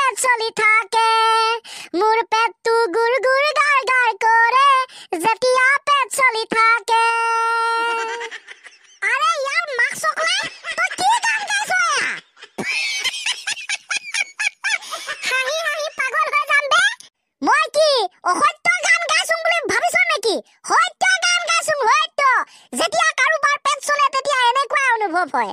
পেট চলি থাকে মোৰ পেটটো গুৰ গুৰ গাৰ গাৰ কৰে যেতিয়া পেট চলি থাকে আৰে ইয়াৰ মাক চকলা তই কি গান গাইছ হাঁহি হাঁহি পাগল হৈ যাম বে মই কি অসত্য গান গাইছো বুলি ভাবিছ নেকি সত্য গান গাইছো সত্য যেতিয়া কাৰোবাৰ পেট চলে তেতিয়া এনেকুৱা অনুভৱ হয়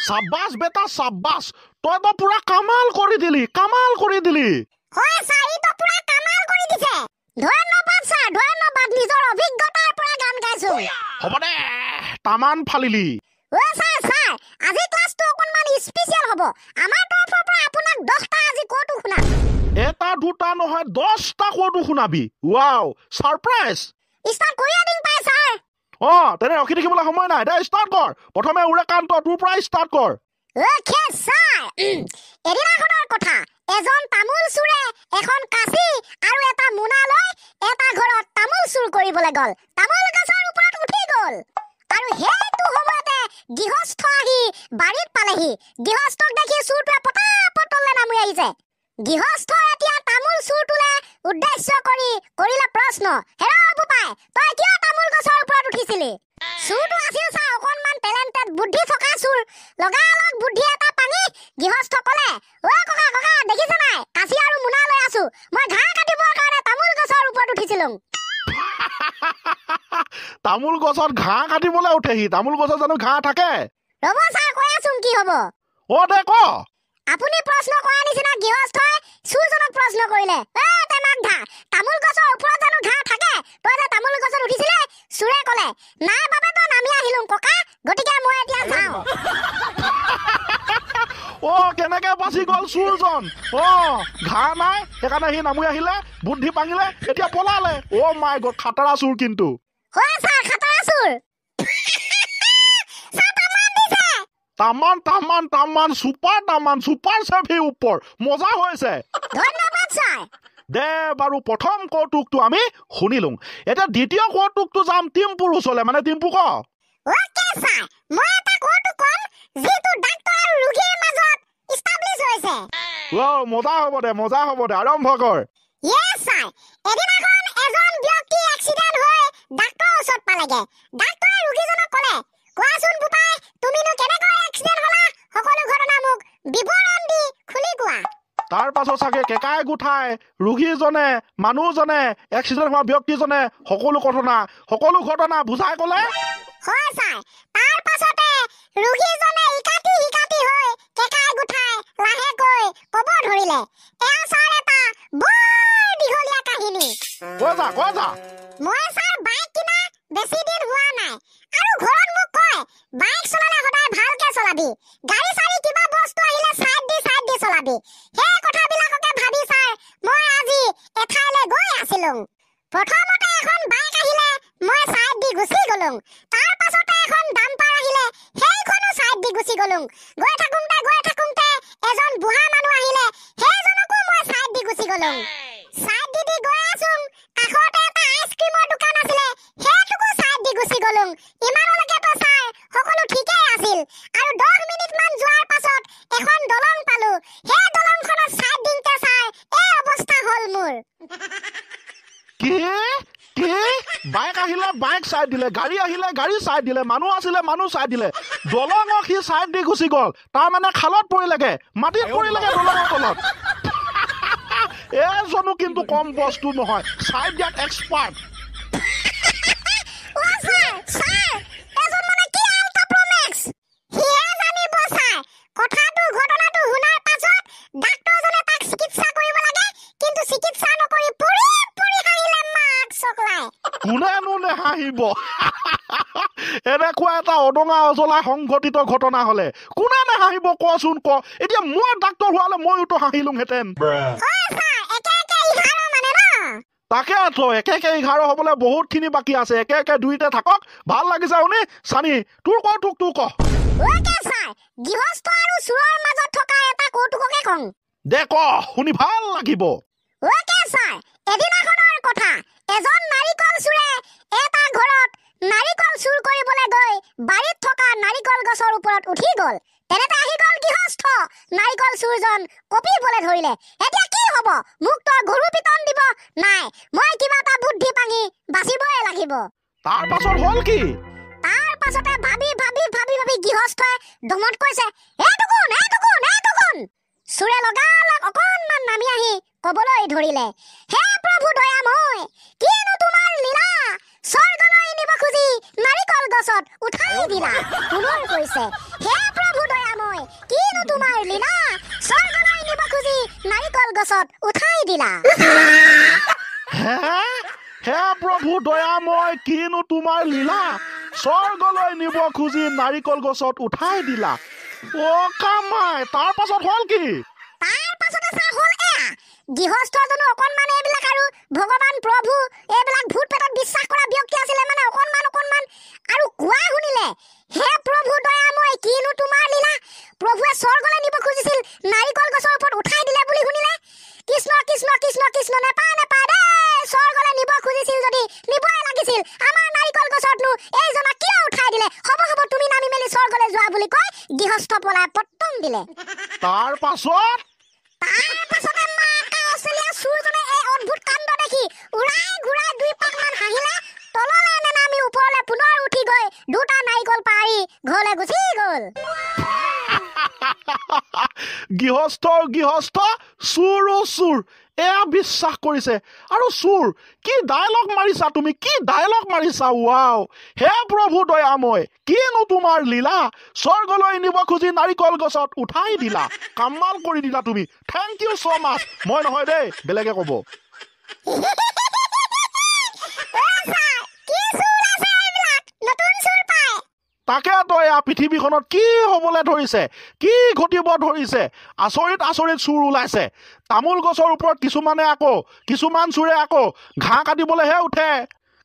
সাব্বাস বেটা সাব্বাস তই তো পুৰা কামাল কৰি দিলি হয় স্যাৰ ই তো পুৰা কামাল কৰি দিছে ধন্যবাদ স্যাৰ ধন্যবাদ নিজৰ অভিজ্ঞতাৰ পৰা গান গাইছো হ'ব দে তামান ফালিলি ও স্যাৰ আজি ক্লাসটো অকনমান স্পেশাল হ'ব আমাৰ তৰফৰ পৰা আপোনাক 10টা আজি কোটো শুনা এটা দুটা নহয় 10টা কোটো শুনাবি ওয়াও সারপ্রাইজ স্টার্ট কৰিয়া দিন পাই স্যাৰ তেনে ৰখি থাকিবলৈ সময় নাই দে ষ্টাৰ্ট কৰ প্ৰথমে উৰেকান্ত তোৰ পৰা ষ্টাৰ্ট কৰ ওকে স্যাৰ এদিনাখনৰ কথা এজন তামোল চুৰে এখন কাঁচি আৰু এটা মোনা লৈ এটা ঘৰত তামোল চুৰ কৰিবলৈ গ'ল তামোল গছৰ ওপৰত উঠি গ'ল আৰু সেইটো সময়তে গৃহস্থ আহি বাৰীত পালেহি গৃহস্থক দেখি চুৰটোৱে পটাপট তললৈ নামি আহিছে গৃহস্থ এতিয়া তামোল চুৰটোলে উদ্দেশ্য কৰিলে প্ৰশ্ন হেৰা বুপাই তই কিয় তামোল গছৰ ওপৰত উঠিছিলি চুৰটো আছিল চা অকনমান টেলেণ্টেড বুদ্ধি থকা চুৰ লগালগ বুদ্ধি এটা পাঙি গৃহস্থ ক'লে ও ককা দেখিছে নাই কাঁচি আৰু মোনা লৈ আছো মই ঘাঁহ কাটিবৰ কাৰণে তামোল গছৰ ওপৰত উঠিছিলো তামোল গছত ঘাঁহ কাটিবলৈ উঠেহি তামোল গছত জানো ঘাঁহ থাকে ৰব ছাৰ কৈ আছোন কি হ'ব দে ক আপুনি প্ৰশ্ন কৰা নিচিনা গৃহস্থই চুৰজনক প্ৰশ্ন কৰিলে তেমাক ঘাঁহ তামোল গছৰ ওপৰত জানো ঘাঁহ থাকে তই যে তামোল গছত উঠিছিলে চুৰে ক'লে নাই বাবে তই নামি আহিলো ককা গতিকে মই এতিয়া যাওঁ কেনেকে বাচি গ'ল চুৰজন ঘাঁহ নাই সেইকাৰণে সি নামি আহিলে বুদ্ধি পাঙিলে এতিয়া পলালে মাই গড খাটাৰা চুৰ কিন্তু হয় ছাৰ খাটাৰা চুৰ তামান সুপাৰ চেভি ওপৰ মজা হৈছে ধন্যবাদ ছাৰ দে বাৰু প্ৰথম কৌতুকটো আমি শুনিলো এতিয়া দ্বিতীয় কৌতুকটো যাম টিম্পুৰ ওচৰলে মানে টিম্পু ক ওকে ছাৰ মই এটা কৌতুক কম যিটো ডাক্তৰ আৰু ৰোগীৰ মাজত ইষ্টাবলিছ হৈছে মজা হ'ব দে আৰম্ভ কৰ ইয়েছ ছাৰ এদিনাখন এজন ব্যক্তি এক্সিডেণ্ট হৈ ডাক্তৰৰ ওচৰত পালেগে ডাক্তৰে ৰোগীজনক ক'লে কোৱাচোন বুপাই তুমিনো কেনেকৈ এক্সিডেণ্ট হ'লা সকলো ঘটনা মোক বিৱৰণ দি খুলি কোৱা তাৰ পাছত চাগে কেকাই গুঠাই ৰোগীজনে মানুহজনে এক্সিডেণ্ট হোৱা ব্যক্তিজনে সকলো ঘটনা বুজাই ক'লে হয় ছাৰ তাৰ পাছতে ৰোগীজনে ইকাতি হৈ কেকাই গুঠাই লাহেকৈ ক'ব ধৰিলে এয়া ছাৰ এটা বৰ দীঘলীয়া কাহিনী কৈ যা মই ছাৰ বাইক কিনা বেছি দিন হোৱা নাই আৰু ঘৰত মোক কয় বাইক চলালে সদায় ভালকে চলাবি গাড়ী চাৰি কিবা বস্তু আহিলে সাইড দি চলাবি সেই কথাবিলাককে ভাবি ছাৰ মই আজি এঠাইলৈ গৈ আছিলো প্ৰথমতে এখন বাইক আহিলে মই সাইড দি গুচি গ'লো তাৰ পাছতে এখন ডাম্পাৰ আহিলে সেইখনো সাইড দি গুচি গ'লো গৈ থাকোঁতে এজন বুঢ়া মানুহ আহিলে সেইজনকো মই সাইড দি গুচি গ'লো সাইড দি গৈ আছো কাষতে এটা আইচক্ৰীমৰ দোকান আছিলে সেইটোকো সাইড দি গুচি গ'লো ইমানলৈকে তো ছাৰ সকলো ঠিকেই আছিল আৰু 10 মিনিট মান যোৱাৰ পাছত এখন দলং পালো সেই দলংখনত সাইড দিওঁতে ছাৰ এই অৱস্থা হ'ল মোৰ কি বাইক আহিলে বাইক সাইড দিলে গাড়ী আহিলে গাড়ী সাইড দিলে মানুহ আহিলে মানুহ সাইড দিলে দলঙক সি সাইড দি গুচি গ'ল তাৰ মানে খালত পৰিলেগে মাটিত পৰিলেগে দলঙৰ তলত এজনো কিন্তু কম বস্তু নহয় সাইড দিয়াত এক্সপাৰ্ট ঘটনাটো শুনাৰ পাছত ডাক্তৰজনে তাক চিকিৎসা কৰিব লাগে কিন্তু চিকিৎসা নকৰি পৰি হাঁহিলে মাক চকলাই কোনেনো নেহাঁহিব এনেকুৱা এটা অদঙা অজলা সংঘটিত ঘটনা হলে কোনে নেহাঁহিব কচোন ক এতিয়া মই ডাক্তৰ হোৱালে মইতো হাঁহিলোহেঁতেন তাকেতো একে 11 হ'বলৈ বহুতখিনি বাকী আছে একে 2তে থাকক ভাল লাগিছে শুনি চানি তোৰ কৌতুকটো ক ওকে ছাৰ গৃহস্থ আৰু চুৰৰ মাজত থকা এটা কৌতুককে কওঁ দে ক শুনি ভাল লাগিব ওকে ছাৰ এদিনাখনৰ কথা এজন নাৰিকল চুৰে এটা ঘৰত নাৰিকল চুৰ কৰিবলৈ গৈ বাৰীত থকা নাৰিকল গছৰ ওপৰত উঠি গ'ল এনেতে আহি গ'ল গৃহস্থ নাৰিকল চুৰজন কঁপিবলৈ ধৰিলে। এতিয়া কি হ'ব? মোক তই গৰু পিতন দিব? নাই, মই কিবা এটা বুদ্ধি পাঙি বাচিবই লাগিব। তাৰ পাছত হ'ল কি? তাৰ পাছতে ভাবি গৃহস্থই দমত কৈছে, এইটো কোন? চুৰে লগালগ অকণমান নামি আহি কবলৈ ধৰিলে, হে প্ৰভু দয়াময়, কিনো তোমাৰ লীলা, স্বৰ্গলৈ নিব খুজি নাৰিকল গছত উঠাই দিলা। পুনৰ কৈছে, হে প্ৰভু দয়াময়, কিনো তোমাৰ লীলা, স্বৰ্গলৈ নিব খুজি নাৰিকল গছত উঠাই দিলা। হে প্ৰভু দয়াময়, কিনো তোমাৰ লীলা, স্বৰ্গলৈ নিব খুজি নাৰিকল গছত উঠাই দিলা। অ' কামাই, তাৰ পাছত হ'ল কি? তাৰ পাছতে চা হ'ল এয়া, গৃহস্থজনো অকণমান এইবিলাক আৰু ভগৱান প্ৰভু এইবিলাক ভূত পেটত বিশ্বাস কৰা ব্যক্তি আছিলে, মানে অকণমান আৰু কোৱা শুনিলে, হে প্ৰভু দয়াময়, কিনো তোমাৰ লীলা, প্ৰভুৱে স্বৰ্গলৈ নিব খুজিছিল নাৰিকল গছৰ ওপৰত উঠাই দিলে বুলি শুনিলে। কৃষ্ণ নেপায় দেই, স্বৰ্গলৈ নিব খুজিছিল যদি নিবই লাগিছিল, আমাৰ নাৰিকল গছতনো এইজনা কিয় উঠাই দিলে? হ'ব তুমি নামি মেলি স্বৰ্গলৈ যোৱা বুলি কৈ গৃহস্থ পলাই পত্তম দিলে। তাৰ পাছতে মাকা অষ্ট্ৰেলিয়া চুৰজনে এই অদ্ভুত কাণ্ড দেখি উৰাই ঘূৰাই 2 পাকমান হাঁহিলে, তললৈ নামি ওপৰলৈ পুনৰ উঠি গৈ 2টা নাৰিকল পাৰি ঘৰলৈ গুচি গ'ল। গৃহস্থ চুৰ এয়া বিশ্বাস কৰিছে। আৰু চুৰ, কি ডায়লগ মাৰিছা তুমি, কি ডায়লগ মাৰিছা! ৱাও, হে প্ৰভু দয়াময়, কিনো তোমাৰ লীলা, স্বৰ্গলৈ নিব খুজি নাৰিকল গছত উঠাই দিলা। কামাল কৰি দিলা তুমি। থেংক ইউ ছ' মাছ। মই নহয় দেই, বেলেগে ক'ব। তাকেতো এয়া পৃথিৱীখনত কি হ'বলৈ ধৰিছে, কি ঘটিব ধৰিছে, আচৰিত চুৰ ওলাইছে। তামোল গছৰ ওপৰত কিছুমান চুৰে আকৌ ঘাঁহ কাটিবলৈহে উঠে।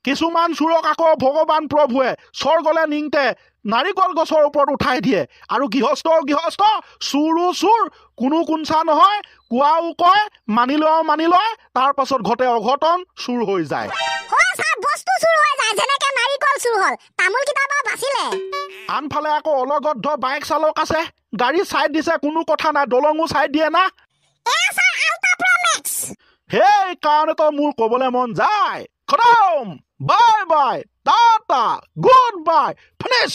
কিছুমান চুৰক আকৌ ভগৱান প্ৰভুৱে স্বৰ্গলৈ নিংতে নাৰিকল গছৰ ওপৰত উঠাই দিয়ে। আৰু গৃহস্থ চুৰ, কোনো কোনচা নহয়, কোৱাও কয়, মানি লয়, তাৰ পাছত ঘটে অঘটন, চুৰ হৈ যায়। আনফালে আকৌ অলগদ্ধ বাইক চালক আছে, গাড়ী চাইড দিছে, কোনো কথা নাই, দলঙো চাইড দিয়ে না। সেই কাৰণেতো মোৰ কবলৈ মন যায়, খতম, বাই, টাটা, গুড বাই, ফিনিছ।